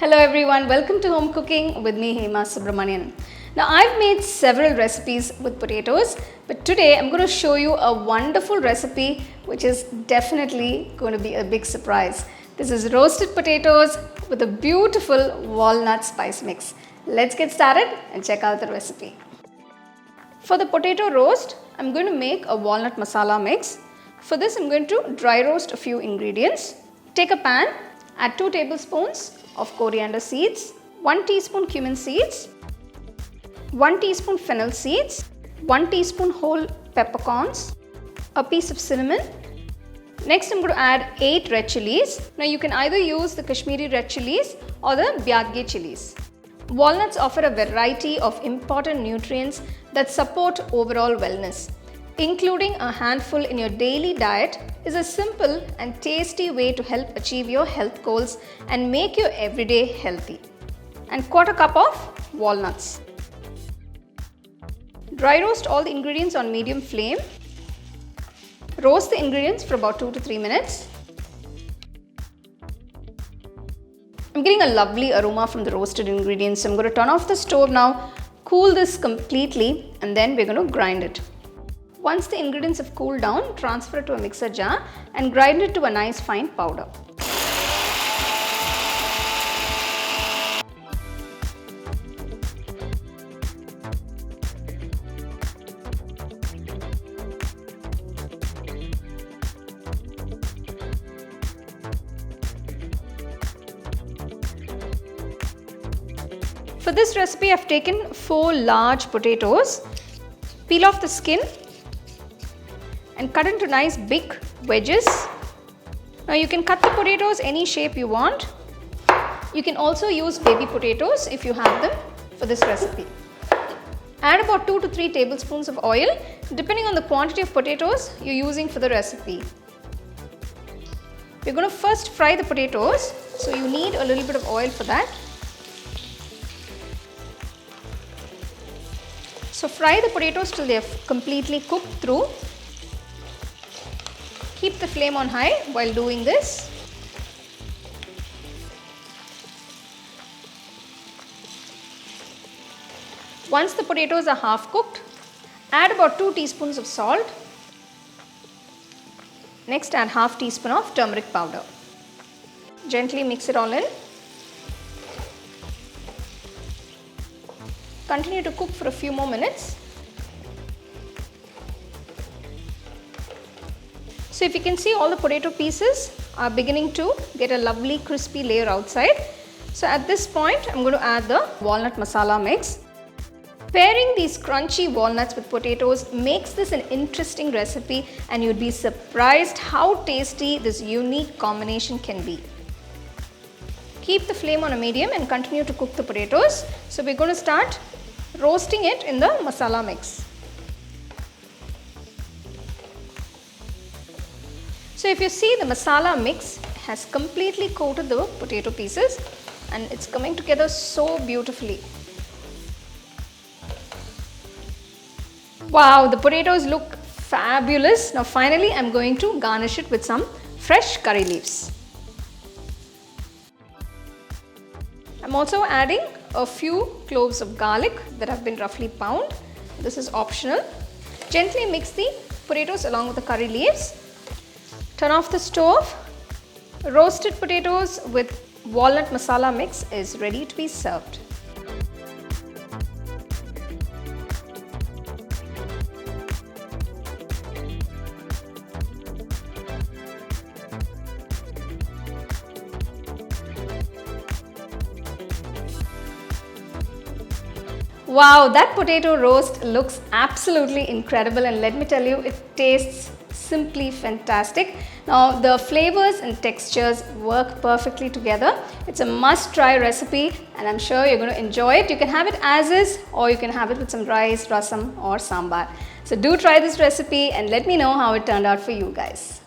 Hello everyone, welcome to Home Cooking with me Hema Subramanian. Now I've made several recipes with potatoes, but today I'm going to show you a wonderful recipe which is definitely going to be a big surprise. This is roasted potatoes with a beautiful walnut spice mix. Let's get started and check out the recipe. For the potato roast, I'm going to make a walnut masala mix. For this I'm going to dry roast a few ingredients. Take a pan, add 2 tablespoons of coriander seeds, 1 teaspoon cumin seeds, 1 teaspoon fennel seeds, 1 teaspoon whole peppercorns, a piece of cinnamon. Next I'm going to add 8 red chillies. Now you can either use the Kashmiri red chillies or the Byadge chillies. Walnuts offer a variety of important nutrients that support overall wellness. Including a handful in your daily diet is a simple and tasty way to help achieve your health goals and make your everyday healthy. And quarter cup of walnuts. Dry roast all the ingredients on medium flame. Roast the ingredients for about 2 to 3 minutes. I'm getting a lovely aroma from the roasted ingredients, so I'm going to turn off the stove now, cool this completely, and then we're going to grind it. Once the ingredients have cooled down, transfer it to a mixer jar and grind it to a nice fine powder. For this recipe, I've taken 4 large potatoes. Peel off the skin and cut into nice big wedges. Now you can cut the potatoes any shape you want. You can also use baby potatoes if you have them for this recipe. Add about 2 to 3 tablespoons of oil depending on the quantity of potatoes you're using for the recipe. We're going to first fry the potatoes, so you need a little bit of oil for that. So fry the potatoes till they have completely cooked through. Keep the flame on high while doing this. Once the potatoes are half cooked, add about 2 teaspoons of salt. Next add half teaspoon of turmeric powder. Gently mix it all in. Continue to cook for a few more minutes. So if you can see, all the potato pieces are beginning to get a lovely crispy layer outside. So at this point I'm going to add the walnut masala mix. Pairing these crunchy walnuts with potatoes makes this an interesting recipe, and you'd be surprised how tasty this unique combination can be. Keep the flame on a medium and continue to cook the potatoes. So we're going to start roasting it in the masala mix. So if you see, the masala mix has completely coated the potato pieces and it's coming together so beautifully. Wow, the potatoes look fabulous. Now finally I'm going to garnish it with some fresh curry leaves. I'm also adding a few cloves of garlic that have been roughly pounded. This is optional. Gently mix the potatoes along with the curry leaves. Turn off the stove. Roasted potatoes with walnut masala mix is ready to be served. Wow, that potato roast looks absolutely incredible, and let me tell you, it tastes simply fantastic. Now the flavors and textures work perfectly together. It's a must-try recipe and I'm sure you're going to enjoy it. You can have it as is, or you can have it with some rice, rasam or sambar. So do try this recipe and let me know how it turned out for you guys.